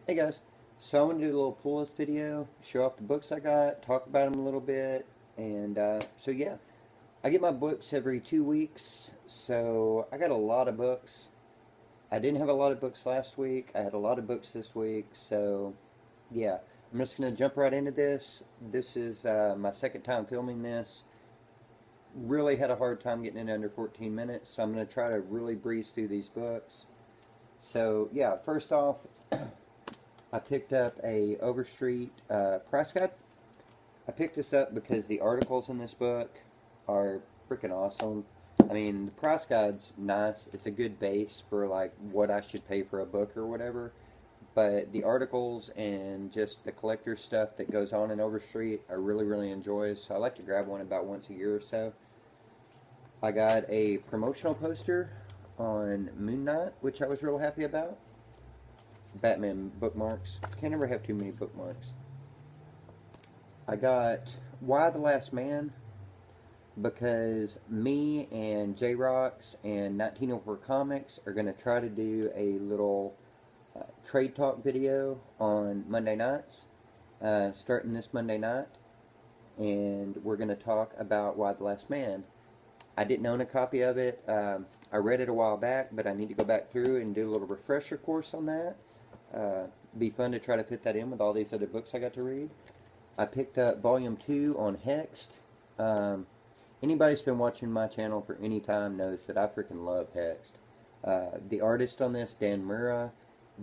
Hey guys, so I want to do a little pull list video, show off the books I got, talk about them a little bit, and so yeah, I get my books every 2 weeks, so I got a lot of books. I didn't have a lot of books last week, I had a lot of books this week, so yeah, I'm just going to jump right into this. This is my second time filming this. Really had a hard time getting it under 14 minutes, so I'm going to try to really breeze through these books. So yeah, first off, I picked up a Overstreet price guide. I picked this up because the articles in this book are freaking awesome. I mean, the price guide's nice. It's a good base for like what I should pay for a book or whatever. But the articles and just the collector stuff that goes on in Overstreet, I really, really enjoy. So I like to grab one about once a year or so. I got a promotional poster on Moon Knight, which I was real happy about. Batman bookmarks. Can't ever have too many bookmarks. I got Y the Last Man because me and J-Rocks and 1904 Comics are going to try to do a little trade talk video on Monday nights, starting this Monday night, and we're going to talk about Y the Last Man. I didn't own a copy of it. I read it a while back, but I need to go back through and do a little refresher course on that. Be fun to try to fit that in with all these other books I got to read. I picked up Volume 2 on Hexed. Anybody who's been watching my channel for any time knows that I freaking love Hexed. The artist on this, Dan Mura,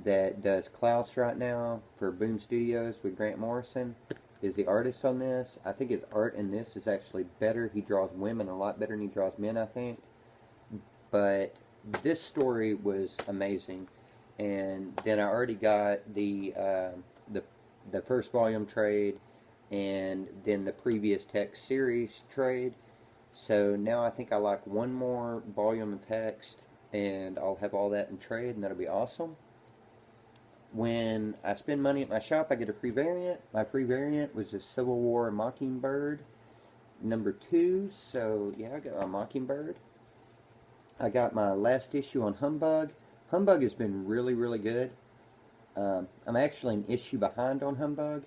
that does Klaus right now for Boom Studios with Grant Morrison, is the artist on this. I think his art in this is actually better. He draws women a lot better than he draws men, I think. But this story was amazing. And then I already got the first volume trade and then the previous text series trade. So now I think I like one more volume of text and I'll have all that in trade and that'll be awesome. When I spend money at my shop, I get a free variant. My free variant was a Civil War Mockingbird #2. So yeah, I got my Mockingbird. I got my last issue on Humbug. Humbug has been really, really good. I'm actually an issue behind on Humbug,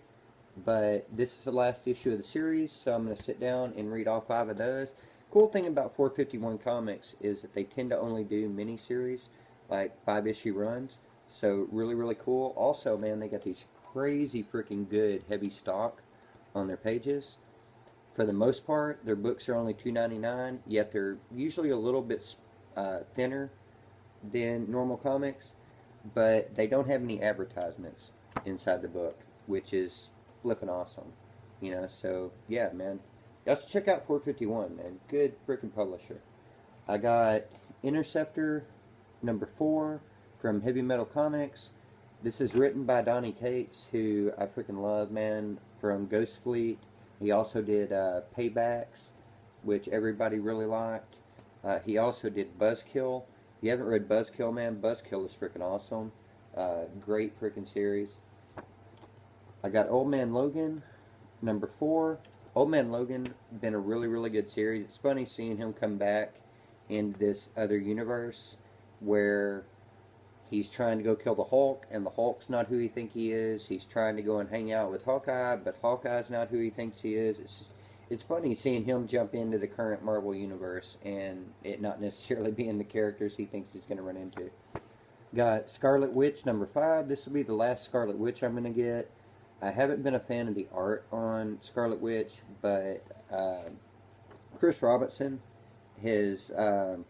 but this is the last issue of the series, so I'm going to sit down and read all 5 of those. Cool thing about 451 Comics is that they tend to only do miniseries, like 5-issue runs, so really, really cool. Also, man, they got these crazy freaking good heavy stock on their pages. For the most part, their books are only $2.99, yet they're usually a little bit thinner than normal comics, but they don't have any advertisements inside the book, which is flipping awesome. You know, so yeah, man. Y'all should check out 451, man. Good freaking publisher. I got Interceptor #4 from Heavy Metal Comics. This is written by Donny Cates, who I freaking love, man, from Ghost Fleet. He also did Paybacks, which everybody really liked. He also did Buzzkill. If you haven't read Buzzkill, man, Buzzkill is freaking awesome. Great freaking series. I got Old Man Logan #4. Old Man Logan been a really, really good series. It's funny seeing him come back into this other universe where he's trying to go kill the Hulk, and the Hulk's not who he thinks he is. He's trying to go and hang out with Hawkeye, but Hawkeye's not who he thinks he is. It's funny seeing him jump into the current Marvel universe and it not necessarily being the characters he thinks he's going to run into. Got Scarlet Witch #5. This will be the last Scarlet Witch I'm going to get. I haven't been a fan of the art on Scarlet Witch, but Chris Robinson, or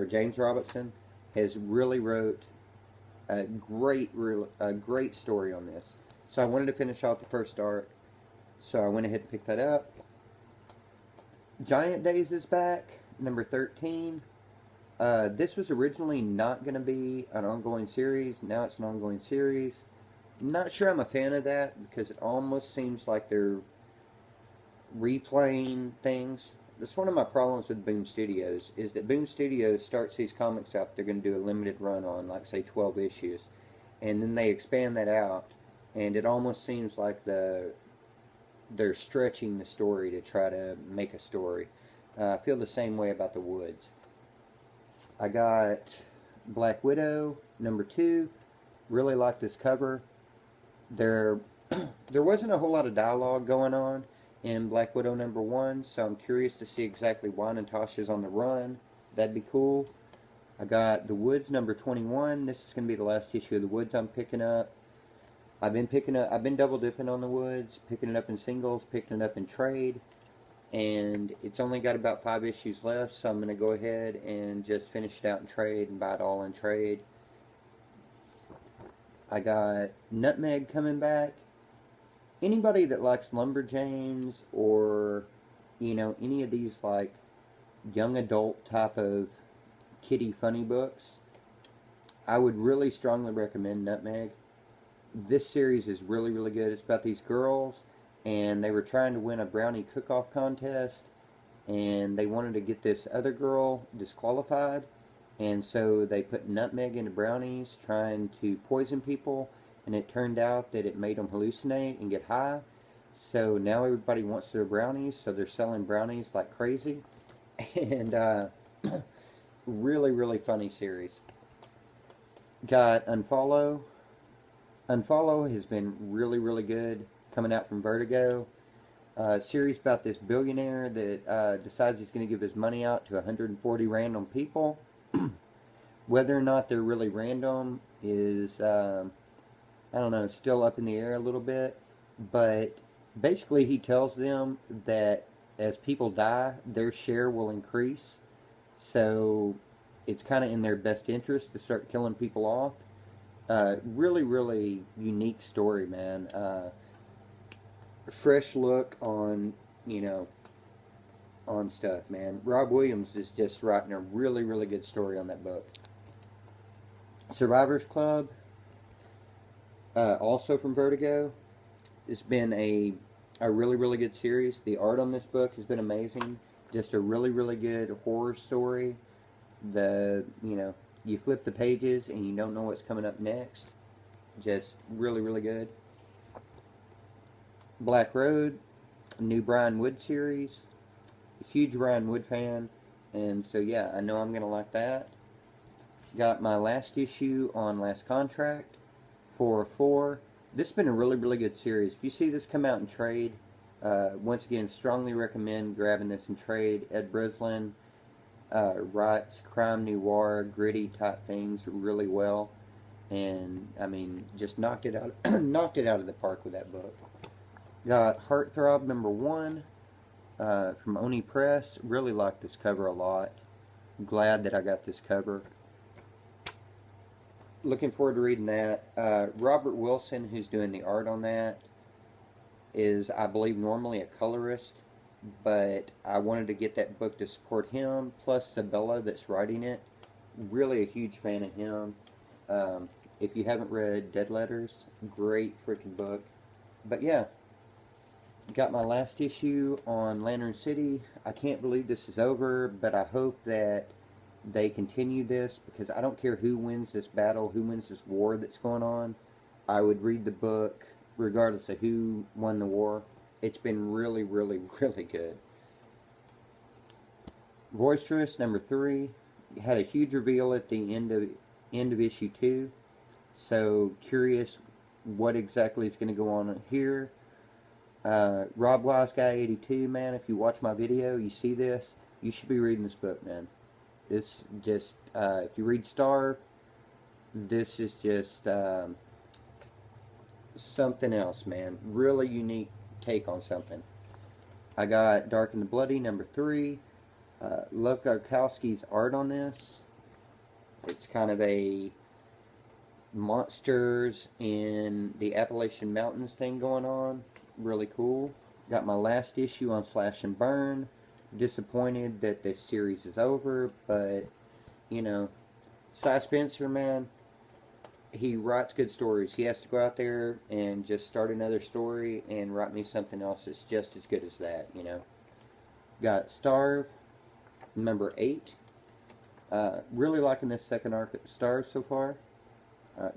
James Robinson, has really wrote a great story on this. So I wanted to finish off the first arc, so I went ahead and picked that up. Giant Days is back, #13. This was originally not going to be an ongoing series. Now it's an ongoing series. Not sure I'm a fan of that because it almost seems like they're replaying things. That's one of my problems with Boom Studios, is that Boom Studios starts these comics out they're going to do a limited run on, like say 12 issues, and then they expand that out, and it almost seems like they're stretching the story to try to make a story. I feel the same way about The Woods. I got Black Widow #2. Really like this cover. There, there wasn't a whole lot of dialogue going on in Black Widow #1, so I'm curious to see exactly why Natasha's on the run. That'd be cool. I got The Woods #21. This is going to be the last issue of The Woods I'm picking up. I've been double dipping on The Woods, picking it up in singles, picking it up in trade, and it's only got about 5 issues left, so I'm going to go ahead and just finish it out in trade and buy it all in trade. I got Nutmeg coming back. Anybody that likes Lumberjanes or, you know, any of these like young adult type of kiddie funny books, I would really strongly recommend Nutmeg. This series is really, really good. It's about these girls, and they were trying to win a brownie cook-off contest, and they wanted to get this other girl disqualified, and so they put nutmeg into brownies trying to poison people, and it turned out that it made them hallucinate and get high. So now everybody wants their brownies, so they're selling brownies like crazy. And really, really funny series. Got Unfollow. Unfollow has been really, really good, coming out from Vertigo. Series about this billionaire that decides he's going to give his money out to 140 random people. Whether or not they're really random is, I don't know, still up in the air a little bit. But basically he tells them that as people die, their share will increase. So it's kind of in their best interest to start killing people off. Really, really unique story, man. Fresh look on, you know, on stuff, man. Rob Williams is just writing a really, really good story on that book. Survivors Club, also from Vertigo. It's been a really, really good series. The art on this book has been amazing. Just a really, really good horror story. You flip the pages and you don't know what's coming up next. Just really, really good. Black Road, new Brian Wood series. Huge Brian Wood fan, and so yeah, I know I'm going to like that. Got my last issue on Last Contract, 404. This has been a really, really good series. If you see this come out in trade, once again, strongly recommend grabbing this in trade. Ed Breslin writes crime noir, gritty type things really well, and I mean, just knocked it out, knocked it out of the park with that book. Got Heartthrob #1 from Oni Press. Really like this cover a lot. Glad that I got this cover. Looking forward to reading that. Robert Wilson, who's doing the art on that, is, I believe, normally a colorist, but I wanted to get that book to support him, plus Sabella that's writing it. Really a huge fan of him. If you haven't read Dead Letters, great freaking book. But yeah, got my last issue on Lantern City. I can't believe this is over, but I hope that they continue this, because I don't care who wins this battle, who wins this war that's going on. I would read the book regardless of who won the war. It's been really, really, really good. Boisterous #3 had a huge reveal at the end of issue 2. So curious what exactly is going to go on here. Rob Wise Guy 82, man, if you watch my video, you see this, you should be reading this book, man. This just, if you read Starve, this is just something else, man. Really unique take on something. I got Dark and the Bloody #3. Love Garkowski's art on this. It's kind of a monsters in the Appalachian Mountains thing going on. Really cool. Got my last issue on Slash and Burn. Disappointed that this series is over, but you know, Cy Spencer, man, he writes good stories. He has to go out there and just start another story and write me something else that's just as good as that, you know. Got Starve #8. Really liking this second arc of Starve so far.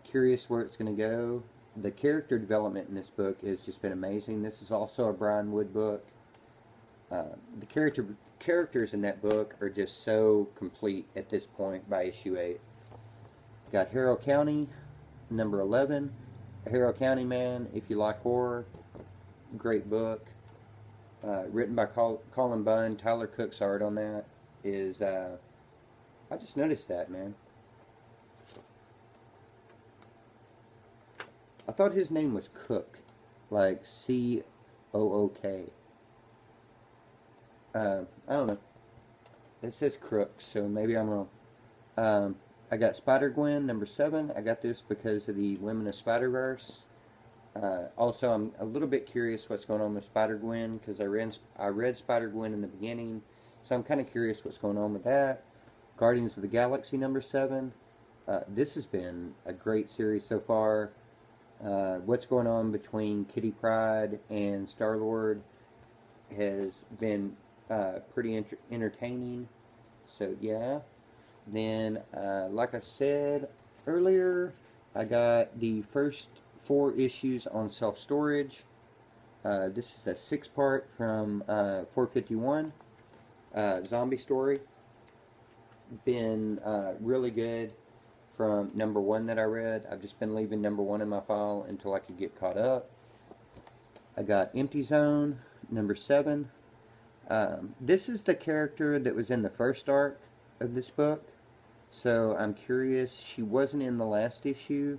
Curious where it's going to go. The character development in this book has just been amazing. This is also a Brian Wood book. The characters in that book are just so complete at this point by issue 8. Got Harrow County #11. Harrow County Man, if you like horror, great book. Written by Colin Bunn. Tyler Cook's art on that is, I just noticed that, man. I thought his name was Cook, like Cook. I don't know. It says Crook, so maybe I'm wrong. I got Spider-Gwen, number 7. I got this because of the Women of Spider-Verse. Also, I'm a little bit curious what's going on with Spider-Gwen because I read Spider-Gwen in the beginning, so I'm kind of curious what's going on with that. Guardians of the Galaxy, number 7. This has been a great series so far. What's going on between Kitty Pryde and Star-Lord has been pretty entertaining. So, yeah. Then, like I said earlier, I got the first 4 issues on self-storage. This is the 6th part from 451. Zombie Story. Been really good from number 1 that I read. I've just been leaving number 1 in my file until I could get caught up. I got Empty Zone, number 7. This is the character that was in the first arc of this book. So I'm curious. She wasn't in the last issue.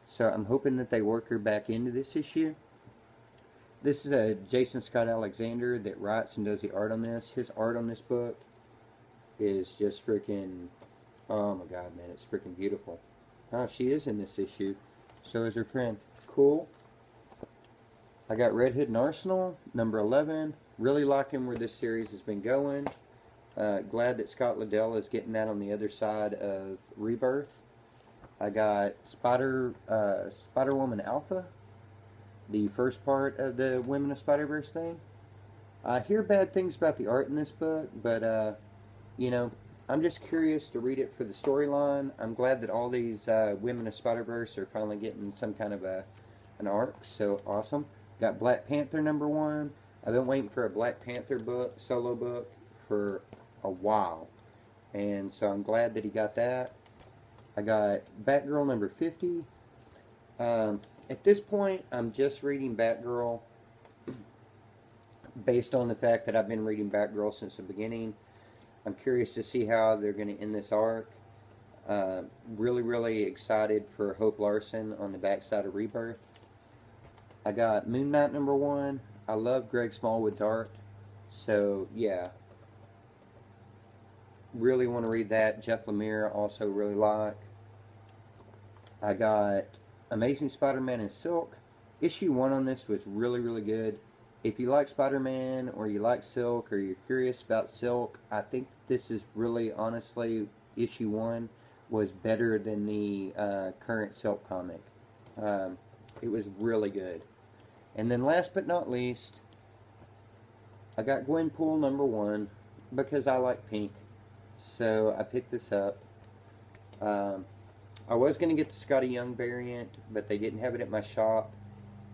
So I'm hoping that they work her back into this issue. This is a Jason Scott Alexander that writes and does the art on this. His art on this book is just freaking, oh my god, man, it's freaking beautiful. Oh, she is in this issue. So is her friend. Cool. I got Red Hood and Arsenal, number 11. Really liking where this series has been going. Glad that Scott Liddell is getting that on the other side of Rebirth. I got Spider-Woman Alpha, the first part of the Women of Spider-Verse thing. I hear bad things about the art in this book, but, you know, I'm just curious to read it for the storyline. I'm glad that all these Women of Spider-Verse are finally getting some kind of an arc, so awesome. Got Black Panther number 1. I've been waiting for a Black Panther book, solo book, for a while. And so I'm glad that he got that. I got Batgirl number 50. At this point, I'm just reading Batgirl based on the fact that I've been reading Batgirl since the beginning. I'm curious to see how they're going to end this arc. Really, really excited for Hope Larson on the backside of Rebirth. I got Moon Knight number 1. I love Greg Smallwood's art. So, yeah. Really want to read that. Jeff Lemire also really like. I got Amazing Spider-Man and Silk. Issue 1 on this was really, really good. If you like Spider-Man or you like Silk or you're curious about Silk, I think this is really, honestly, issue 1 was better than the current Silk comic. It was really good. And then last but not least, I got Gwenpool number 1 because I like pink. So I picked this up. I was going to get the Scotty Young variant, but they didn't have it at my shop.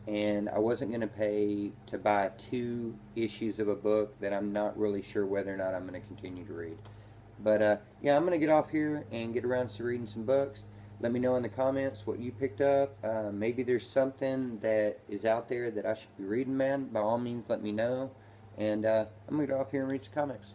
And I wasn't going to pay to buy 2 issues of a book that I'm not really sure whether or not I'm going to continue to read. But yeah, I'm going to get off here and get around to reading some books. Let me know in the comments what you picked up. Maybe there's something that is out there that I should be reading, man. By all means, let me know. And I'm going to get off here and read some comics.